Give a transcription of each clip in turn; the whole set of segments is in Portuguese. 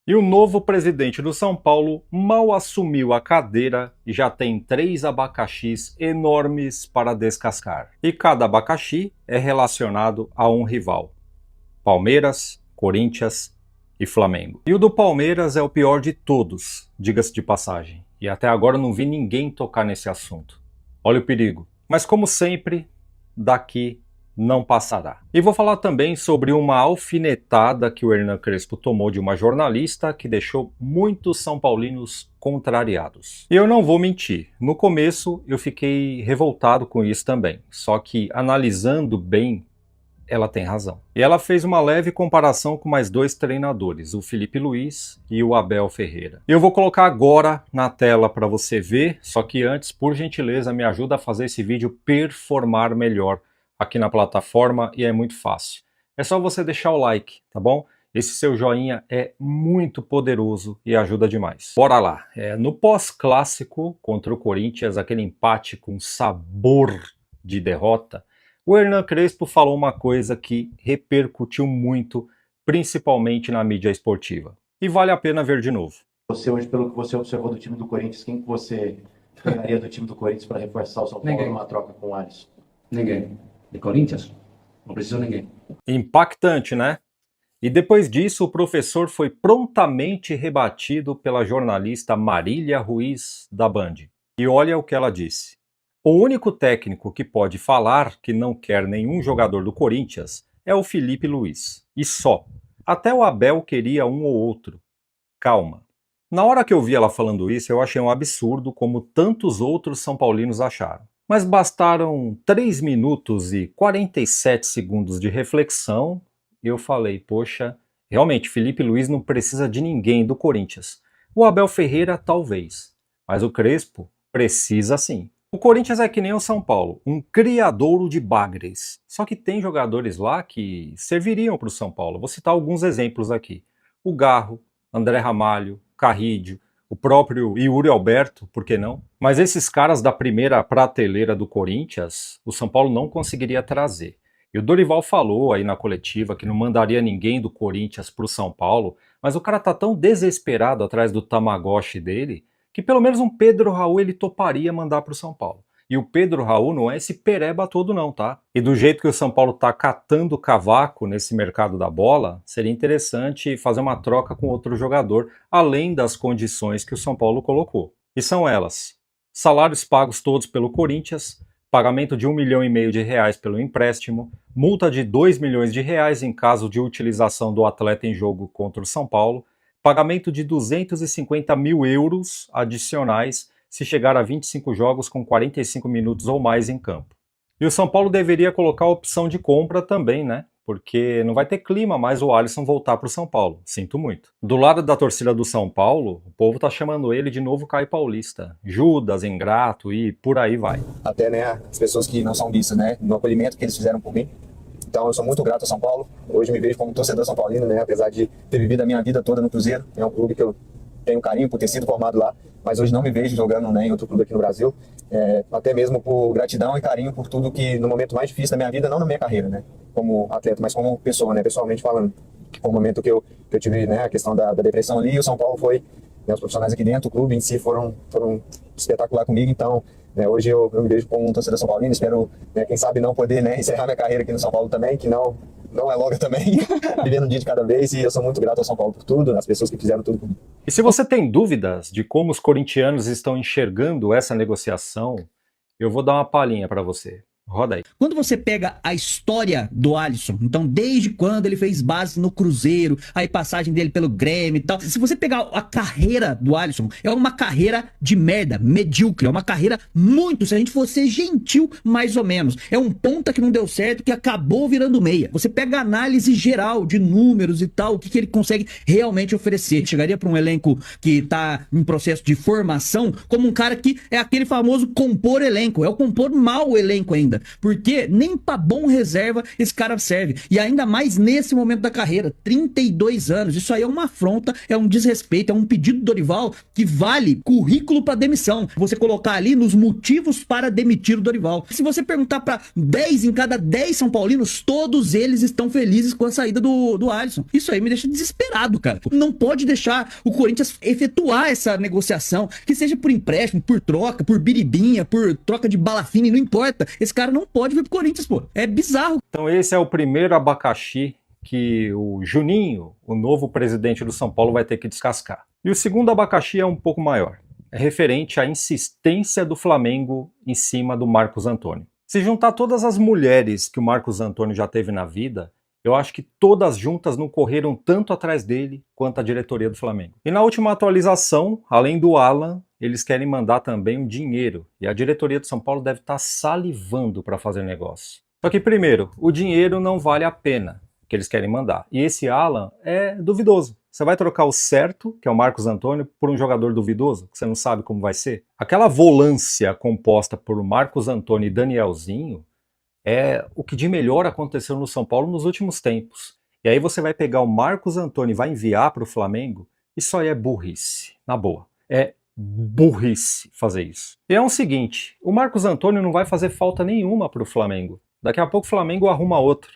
E o novo presidente do São Paulo mal assumiu a cadeira e já tem 3 abacaxis enormes para descascar. E cada abacaxi é relacionado a um rival: Palmeiras, Corinthians e Flamengo. E o do Palmeiras é o pior de todos, diga-se de passagem. E até agora eu não vi ninguém tocar nesse assunto. Olha o perigo. Mas como sempre, daqui não passará. E vou falar também sobre uma alfinetada que o Hernan Crespo tomou de uma jornalista que deixou muitos são paulinos contrariados. E eu não vou mentir, no começo eu fiquei revoltado com isso também, só que analisando bem, ela tem razão. E ela fez uma leve comparação com mais 2 treinadores, o Felipe Luiz e o Abel Ferreira. Eu vou colocar agora na tela para você ver, só que antes, por gentileza, me ajuda a fazer esse vídeo performar melhor aqui na plataforma, e é muito fácil. É só você deixar o like, tá bom? Esse seu joinha é muito poderoso e ajuda demais. Bora lá. No pós-clássico contra o Corinthians, aquele empate com sabor de derrota, o Hernan Crespo falou uma coisa que repercutiu muito, principalmente na mídia esportiva. E vale a pena ver de novo. Você hoje, pelo que você observou do time do Corinthians, quem que você pegaria do time do Corinthians para reforçar o São Paulo numa troca com o Alisson? Ninguém. De Corinthians? Não precisa ninguém. Impactante, né? E depois disso, o professor foi prontamente rebatido pela jornalista Marília Ruiz, da Band. E olha o que ela disse. O único técnico que pode falar que não quer nenhum jogador do Corinthians é o Felipe Luiz. E só. Até o Abel queria um ou outro. Calma. Na hora que eu vi ela falando isso, eu achei um absurdo, como tantos outros são paulinos acharam. Mas bastaram 3 minutos e 47 segundos de reflexão e eu falei, poxa, realmente Felipe Luiz não precisa de ninguém do Corinthians. O Abel Ferreira talvez, mas o Crespo precisa sim. O Corinthians é que nem o São Paulo, um criadouro de bagres. Só que tem jogadores lá que serviriam para o São Paulo. Vou citar alguns exemplos aqui. O Garro, André Ramalho, Carrídio, o próprio Yuri Alberto, por que não? Mas esses caras da primeira prateleira do Corinthians, o São Paulo não conseguiria trazer. E o Dorival falou aí na coletiva que não mandaria ninguém do Corinthians para o São Paulo, mas o cara tá tão desesperado atrás do Tamagotchi dele, que pelo menos um Pedro Raul ele toparia mandar para o São Paulo. E o Pedro Raul não é esse pereba todo não, tá? E do jeito que o São Paulo tá catando cavaco nesse mercado da bola, seria interessante fazer uma troca com outro jogador, além das condições que o São Paulo colocou. E são elas: salários pagos todos pelo Corinthians, pagamento de R$1,5 milhão pelo empréstimo, multa de R$2 milhões em caso de utilização do atleta em jogo contra o São Paulo, pagamento de 250 mil euros adicionais se chegar a 25 jogos com 45 minutos ou mais em campo. E o São Paulo deveria colocar a opção de compra também, né? Porque não vai ter clima mais o Alisson voltar para o São Paulo. Sinto muito. Do lado da torcida do São Paulo, o povo tá chamando ele de novo Caio Paulista. Judas, ingrato e por aí vai. Até, né, as pessoas que não são vistas, né, no acolhimento que eles fizeram por mim. Então eu sou muito grato ao São Paulo. Hoje me vejo como torcedor são paulino, né, apesar de ter vivido a minha vida toda no Cruzeiro. É um clube que eu tenho carinho por ter sido formado lá, mas hoje não me vejo jogando, né, em outro clube aqui no Brasil. Até mesmo por gratidão e carinho por tudo que no momento mais difícil da minha vida, não na minha carreira, né, como atleta, mas como pessoa, né, pessoalmente falando. Foi um momento que eu tive, né, a questão da depressão ali, e o São Paulo foi, né, os profissionais aqui dentro, o clube em si foram espetacular comigo. Então, né, hoje eu me vejo como um torcedor são paulino, espero, né, quem sabe não poder, né, encerrar minha carreira aqui no São Paulo também, que não é logo também, vivendo um dia de cada vez, e eu sou muito grato ao São Paulo por tudo, as pessoas que fizeram tudo comigo. E se você tem dúvidas de como os corintianos estão enxergando essa negociação, eu vou dar uma palhinha para você. Roda aí. Quando você pega a história do Alisson, então desde quando ele fez base no Cruzeiro, aí passagem dele pelo Grêmio e tal, se você pegar a carreira do Alisson, é uma carreira de merda, medíocre, é uma carreira muito, se a gente for ser gentil, mais ou menos. É um ponta que não deu certo, que acabou virando meia. Você pega a análise geral de números e tal, o que ele consegue realmente oferecer. Chegaria para um elenco que tá em processo de formação, como um cara que é aquele famoso compor elenco, é o compor mal o elenco ainda. vida, porque nem pra bom reserva esse cara serve. E ainda mais nesse momento da carreira, 32 anos. Isso aí é uma afronta, é um desrespeito, é um pedido do Dorival que vale currículo pra demissão. Você colocar ali nos motivos para demitir o Dorival. Se você perguntar pra 10 em cada 10 São Paulinos, todos eles estão felizes com a saída do Alisson. Isso aí me deixa desesperado, cara. Não pode deixar o Corinthians efetuar essa negociação, que seja por empréstimo, por troca, por biribinha, por troca de bala fina, não importa. Esse cara não pode vir pro Corinthians, pô. É bizarro. Então esse é o primeiro abacaxi que o Juninho, o novo presidente do São Paulo, vai ter que descascar. E o segundo abacaxi é um pouco maior. É referente à insistência do Flamengo em cima do Marcos Antônio. Se juntar todas as mulheres que o Marcos Antônio já teve na vida, eu acho que todas juntas não correram tanto atrás dele quanto a diretoria do Flamengo. E na última atualização, além do Alan, eles querem mandar também um dinheiro. E a diretoria do São Paulo deve estar salivando para fazer negócio. Só que primeiro, o dinheiro não vale a pena que eles querem mandar. E esse Alan é duvidoso. Você vai trocar o certo, que é o Marcos Antônio, por um jogador duvidoso, que você não sabe como vai ser? Aquela volância composta por Marcos Antônio e Danielzinho é o que de melhor aconteceu no São Paulo nos últimos tempos. E aí você vai pegar o Marcos Antônio e vai enviar para o Flamengo, isso aí é burrice, na boa. É burrice fazer isso. E é o seguinte, o Marcos Antônio não vai fazer falta nenhuma para o Flamengo. Daqui a pouco o Flamengo arruma outro.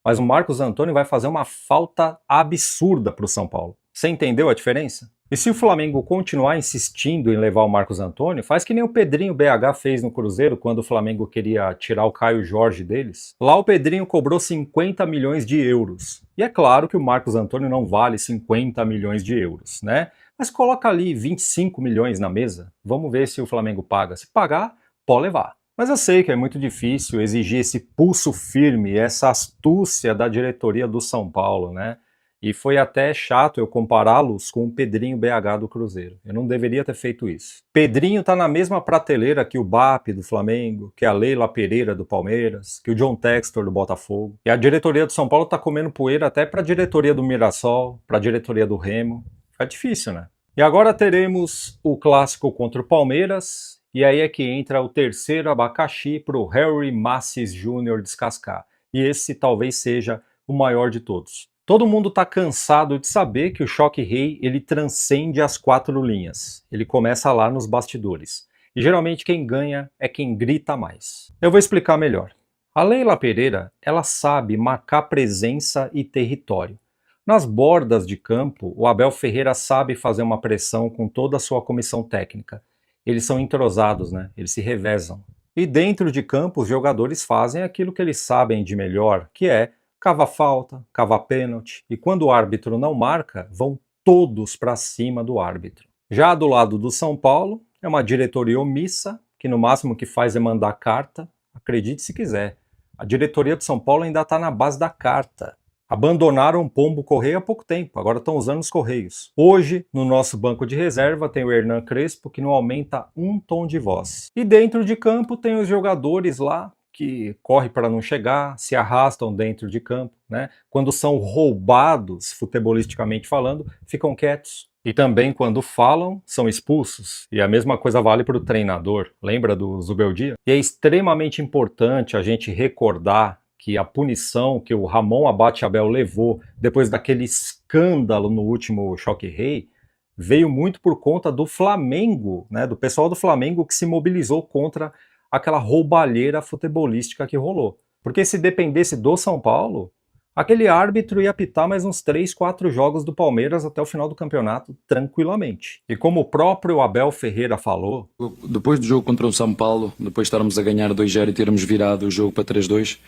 Mas o Marcos Antônio vai fazer uma falta absurda para o São Paulo. Você entendeu a diferença? E se o Flamengo continuar insistindo em levar o Marcos Antônio, faz que nem o Pedrinho BH fez no Cruzeiro quando o Flamengo queria tirar o Caio Jorge deles. Lá o Pedrinho cobrou 50 milhões de euros. E é claro que o Marcos Antônio não vale 50 milhões de euros, né? Mas coloca ali 25 milhões na mesa, vamos ver se o Flamengo paga. Se pagar, pode levar. Mas eu sei que é muito difícil exigir esse pulso firme, essa astúcia da diretoria do São Paulo, né? E foi até chato eu compará-los com o Pedrinho BH do Cruzeiro. Eu não deveria ter feito isso. Pedrinho tá na mesma prateleira que o BAP do Flamengo, que a Leila Pereira do Palmeiras, que o John Textor do Botafogo. E a diretoria do São Paulo tá comendo poeira até pra diretoria do Mirassol, pra diretoria do Remo. É difícil, né? E agora teremos o clássico contra o Palmeiras. E aí é que entra o terceiro abacaxi para o Harry Massis Jr. descascar. E esse talvez seja o maior de todos. Todo mundo está cansado de saber que o Choque Rei ele transcende as 4 linhas. Ele começa lá nos bastidores. E geralmente quem ganha é quem grita mais. Eu vou explicar melhor. A Leila Pereira, ela sabe marcar presença e território. Nas bordas de campo, o Abel Ferreira sabe fazer uma pressão com toda a sua comissão técnica. Eles são entrosados, né? Eles se revezam. E dentro de campo, os jogadores fazem aquilo que eles sabem de melhor, que é cavar falta, cavar pênalti. E quando o árbitro não marca, vão todos para cima do árbitro. Já do lado do São Paulo, é uma diretoria omissa, que no máximo que faz é mandar carta. Acredite se quiser. A diretoria do São Paulo ainda está na base da carta. Abandonaram o pombo correio há pouco tempo, agora estão usando os correios. Hoje, no nosso banco de reserva, tem o Hernan Crespo, que não aumenta um tom de voz. E dentro de campo tem os jogadores lá, que correm para não chegar, se arrastam dentro de campo, né? Quando são roubados, futebolisticamente falando, ficam quietos. E também quando falam, são expulsos. E a mesma coisa vale para o treinador. Lembra do Zubeldia? E é extremamente importante a gente recordar que a punição que o Ramon Abate Abel levou depois daquele escândalo no último Choque Rei veio muito por conta do Flamengo, né, do pessoal do Flamengo que se mobilizou contra aquela roubalheira futebolística que rolou. Porque se dependesse do São Paulo, aquele árbitro ia apitar mais uns 3, 4 jogos do Palmeiras até o final do campeonato tranquilamente. E como o próprio Abel Ferreira falou... Depois do jogo contra o São Paulo, depois de estarmos a ganhar 2-0 e termos virado o jogo para 3-2,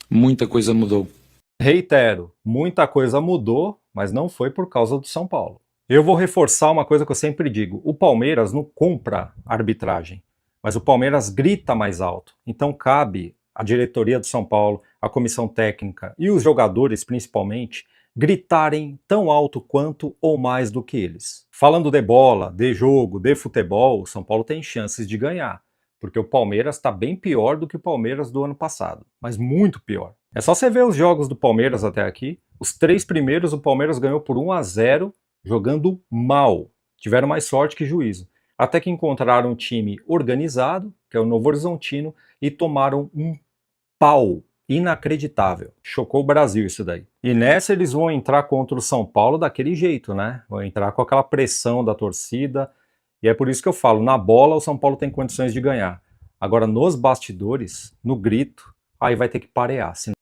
muita coisa mudou. Reitero, muita coisa mudou, mas não foi por causa do São Paulo. Eu vou reforçar uma coisa que eu sempre digo. O Palmeiras não compra arbitragem, mas o Palmeiras grita mais alto. Então cabe à diretoria do São Paulo, a comissão técnica e os jogadores principalmente gritarem tão alto quanto ou mais do que eles. Falando de bola, de jogo, de futebol, o São Paulo tem chances de ganhar. Porque o Palmeiras está bem pior do que o Palmeiras do ano passado, mas muito pior. É só você ver os jogos do Palmeiras até aqui. Os 3 primeiros o Palmeiras ganhou por 1-0, jogando mal. Tiveram mais sorte que juízo. Até que encontraram um time organizado, que é o Novo Horizontino, e tomaram um pau inacreditável. Chocou o Brasil isso daí. E nessa eles vão entrar contra o São Paulo daquele jeito, né? Vão entrar com aquela pressão da torcida. E é por isso que eu falo, na bola o São Paulo tem condições de ganhar. Agora nos bastidores, no grito, aí vai ter que parear, senão